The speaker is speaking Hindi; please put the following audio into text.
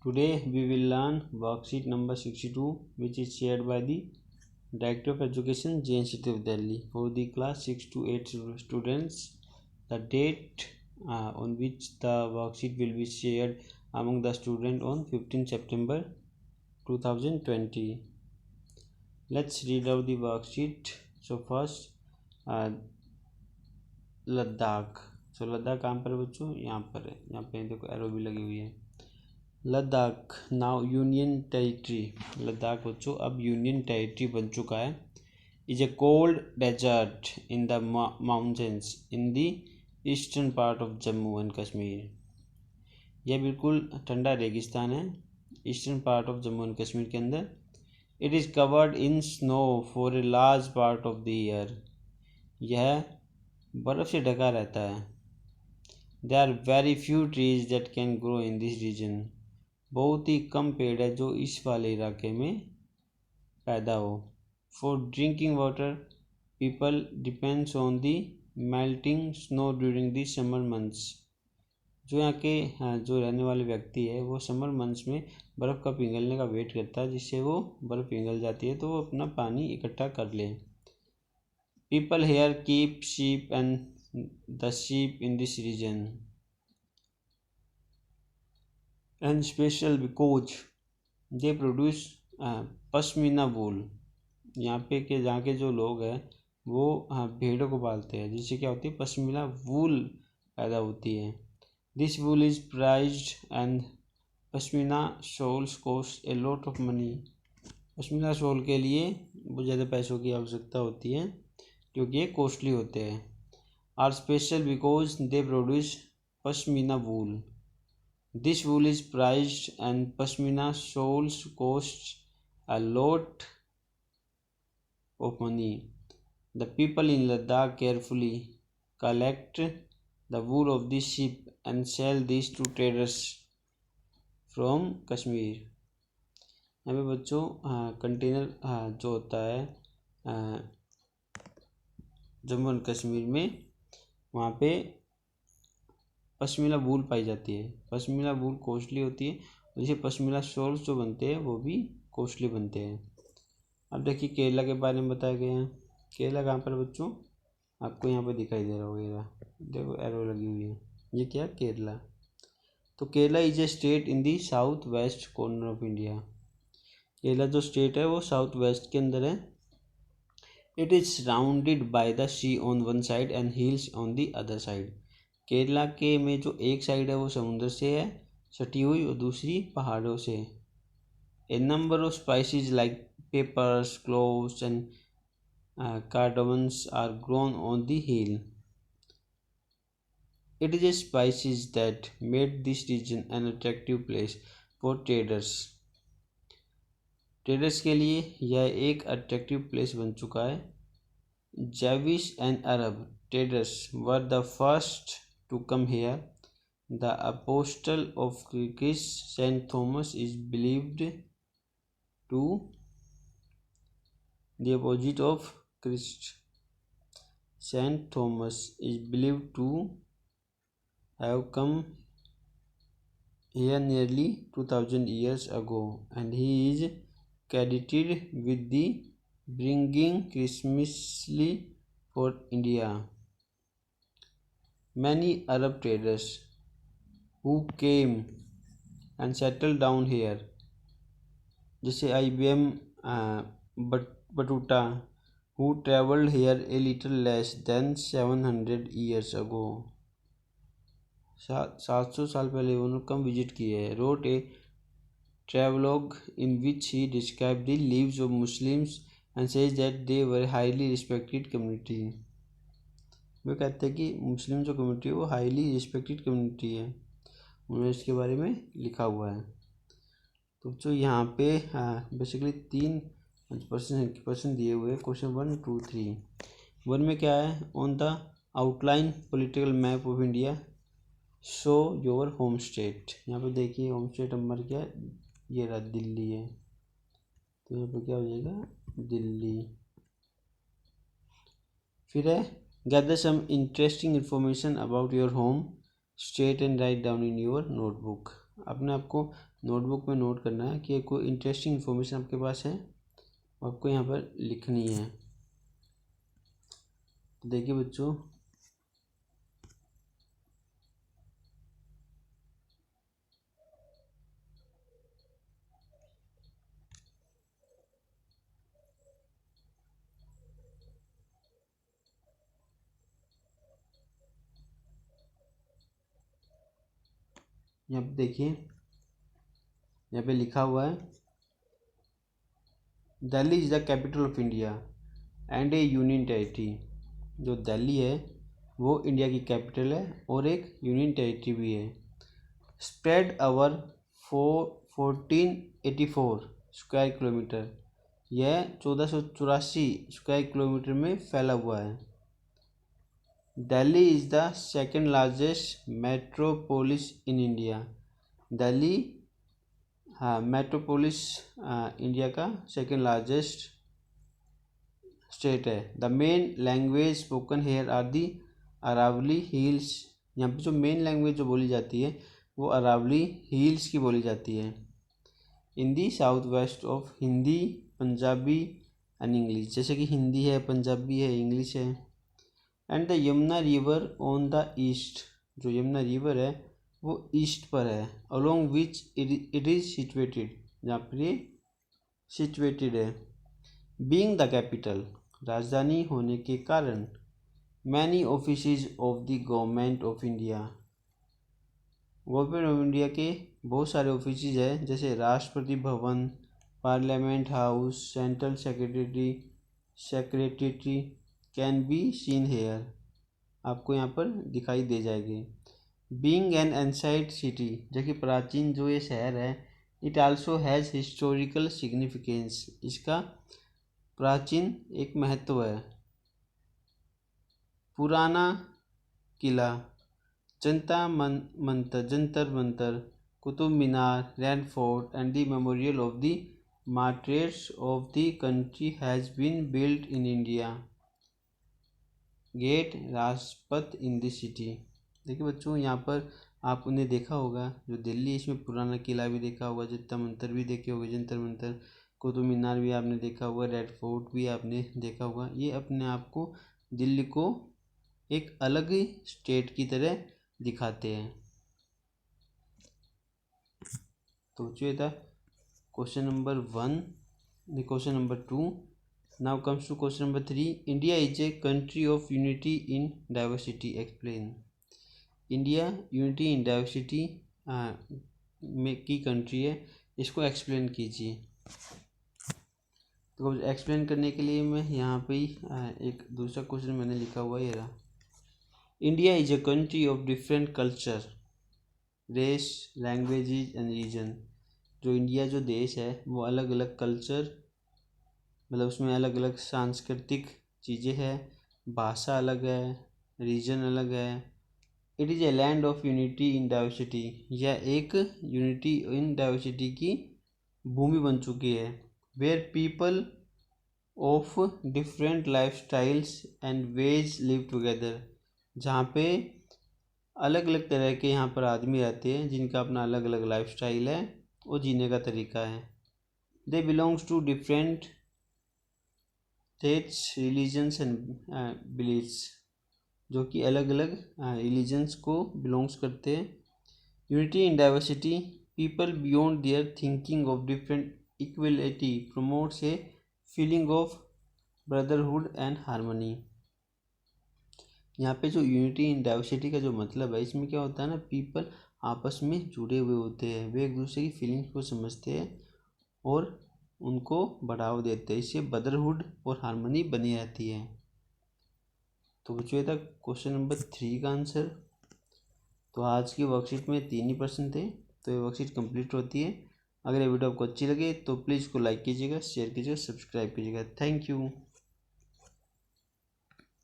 Today we will learn worksheet number 62, which is shared by the Director of Education, JNCT of Delhi, for the class 6 to 8 students. The date on which the worksheet will be shared among the students on 15 September 2020. Let's read out the worksheet. So first, Ladakh. सो लद्दाख कहाँ पर है बच्चों? यहाँ पर है. यहाँ पे देखो एरो भी लगी हुई है. Ladakh now union territory. Ladakh बच्चों अब यूनियन टेरिटरी बन चुका है. Is a cold desert in the mountains in the eastern part of Jammu and Kashmir. यह बिल्कुल ठंडा रेगिस्तान है eastern part of Jammu and Kashmir के अंदर. It is covered in snow for a large part of the year. यह बर्फ़ से ढका रहता है. There are very few trees that can grow in this region. बहुत ही कम पेड़ है जो इस वाले इलाके में पैदा हो. For drinking water people depends on the melting snow during the summer months. जो यहाँ के जो रहने वाले व्यक्ति है वो समर मंथ्स में बर्फ़ का पिघलने का वेट करता है, जिससे वो बर्फ़ पिघल जाती है तो वो अपना पानी इकट्ठा कर ले. People here keep sheep and the sheep in this region and special because they produce pashmina वूल. यहाँ पे के जहाँ के जो लोग हैं वो भेड़ों को पालते हैं, जिससे क्या होती है पश्मीना वूल पैदा होती है. This wool is prized and pashmina shawls cost a lot of money. Pashmina shawl के लिए बहुत ज़्यादा पैसों की आवश्यकता होती है क्योंकि ये कॉस्टली होते हैं. Are special because they produce pashmina wool. This wool is prized and pashmina shawls cost a lot of money. The people in Ladakh carefully collect the wool of this sheep and sell this to traders from Kashmir. यहाँ पे बच्चों कंटेनर जो होता है जम्मू एंड कश्मीर में, वहाँ पे पश्मीना वूल पाई जाती है. पश्मीना वूल कॉस्टली होती है, जैसे पश्मीना शॉल्स जो बनते हैं वो भी कॉस्टली बनते हैं. अब देखिए केरला के बारे में बताया गया है. केरला कहाँ पर बच्चों? आपको यहाँ पर दिखाई दे रहा होगा, देखो एरो लगी हुई है. ये क्या? केरला. तो Kerala is a state in the south west corner of India. Kerala जो स्टेट है वो साउथ वेस्ट के अंदर है. It is surrounded by the sea on one side and hills on the other side. Kerala के में जो एक साइड है वो समुद्र से है सटी हुई और दूसरी पहाड़ों से. A number of spices like peppers, cloves and cardamoms are grown on the hill. It is a spices that made this region an attractive place for traders. Traders के लिए यह एक अट्रैक्टिव प्लेस बन चुका है. Jewish and Arab traders were the first to come here. The apostle of Christ, Saint Thomas, is believed to the opposite of Christ. Saint Thomas is believed to have come here nearly 2000 years ago, and he is credited with the bringing Christmasly for India. Many Arab traders who came and settled down here, जैसे IBM बटूटा, who traveled here a little less than 700 years ago. 700 साल पहले उन्होंने कम विजिट किए हैं. wrote a travelogue in which he described the lives of Muslims and says that they were highly respected community. वे कहते हैं कि मुस्लिम जो कम्युनिटी है वो हाईली रिस्पेक्टेड कम्युनिटी है. उन्होंने इसके बारे में लिखा हुआ है. तो जो यहाँ पे बेसिकली 3 प्रश्न दिए हुए हैं. क्वेश्चन 1, 2, 3. 1 में क्या है? On the outline political map of India show your home state. यहाँ पे देखिए होम स्टेट नंबर क्या है? ये रहा दिल्ली है, तो यहाँ पे क्या हो जाएगा? दिल्ली. फिर है gather some interesting information about your home state and write down in your notebook. अपने आपको नोटबुक में नोट करना है कि कोई इंटरेस्टिंग इन्फॉर्मेशन आपके पास है, आपको यहाँ पर लिखनी है। तो देखिए बच्चों, यहाँ पे देखिए, यहाँ पे लिखा हुआ है Delhi is the capital of India and A union territory. जो दिल्ली है वो इंडिया की कैपिटल है और एक यूनियन टेरिटरी भी है। स्प्रेड ओवर 1484 स्क्वायर किलोमीटर, यह 1484 स्क्वायर किलोमीटर में फैला हुआ है। Delhi is the second largest metropolis in India. Delhi, हाँ, मेट्रोपोलिस इंडिया का सेकेंड लार्जेस्ट स्टेट है। The main language spoken here are the Aravalli hills. यहाँ पे जो मेन लैंग्वेज जो बोली जाती है वो अरावली हिल्स की बोली जाती है। In the south west of Hindi, Punjabi and English, जैसे कि हिंदी है, पंजाबी है, इंग्लिश है। And the Yamuna river on the east, जो यमुना रिवर है वो ईस्ट पर है। Along which it is situated, जहाँ पर ये सिचुएटेड है। बीइंग द कैपिटल, राजधानी होने के कारण। Many offices of the government of India, government of India के बहुत सारे ऑफिसेज हैं, जैसे Rashtrapati Bhavan, parliament house, central secretary can be seen here, आपको यहाँ पर दिखाई दे जाएगी। बीइंग एन एंसाइट सिटी, जो कि प्राचीन जो ये शहर है, it also has historical significance, इसका प्राचीन एक महत्व है। Purana Qila, Jantar Mantar, Qutub Minar, red fort and the memorial of the martyrs of the country has been built in India. Gate Rajpath in the city. देखिए बच्चों, यहाँ पर आपने देखा होगा जो दिल्ली, इसमें पुराना किला भी देखा होगा, जंतर मंतर भी देखे होंगे, जंतर मंतर, कुतुब मीनार भी आपने देखा होगा, रेड फोर्ट भी आपने देखा होगा। ये अपने आप को दिल्ली को एक अलग ही स्टेट की तरह दिखाते हैं। तो ये था question number 1, question number 2। Now comes to question number 3। India is a country of unity in diversity, explain. India unity in diversity में की कंट्री है, इसको एक्सप्लेन कीजिए। तो एक्सप्लेन करने के लिए मैं यहाँ पे ही एक दूसरा क्वेश्चन मैंने लिखा हुआ है, ये रहा। India is a country of different culture, race, languages and region. जो इंडिया जो देश है वो अलग अलग कल्चर, मतलब उसमें अलग अलग सांस्कृतिक चीज़ें हैं, भाषा अलग है, रीजन अलग है। It is a land of unity in diversity, यह एक यूनिटी इन डाइवर्सिटी की भूमि बन चुकी है। Where people of different life styles and ways live together, जहाँ पे अलग अलग तरह के यहाँ पर आदमी रहते हैं, जिनका अपना अलग अलग लाइफ स्टाइल है और जीने का तरीका है। They belongs to different faiths, religions and believes, जो कि अलग अलग रिलीजन्स को बिलोंग्स करते हैं। Unity in diversity, people beyond their thinking of different equality promotes a feeling of brotherhood and harmony. यहाँ पे जो यूनिटी इन डाइवर्सिटी का जो मतलब है, इसमें क्या होता है ना, पीपल आपस में जुड़े हुए होते हैं, वे एक दूसरे की फीलिंग्स को समझते हैं और उनको बढ़ावा देते हैं, इससे ब्रदरहुड और हारमोनी बनी रहती है। तो बच्चों ये था क्वेश्चन नंबर 3 का आंसर। तो आज की वर्कशीट में 3 ही प्रश्न थे, तो ये वर्कशीट कंप्लीट होती है। अगर ये वीडियो आपको अच्छी लगे तो प्लीज़ इसको लाइक कीजिएगा, शेयर कीजिएगा, सब्सक्राइब कीजिएगा। Thank you.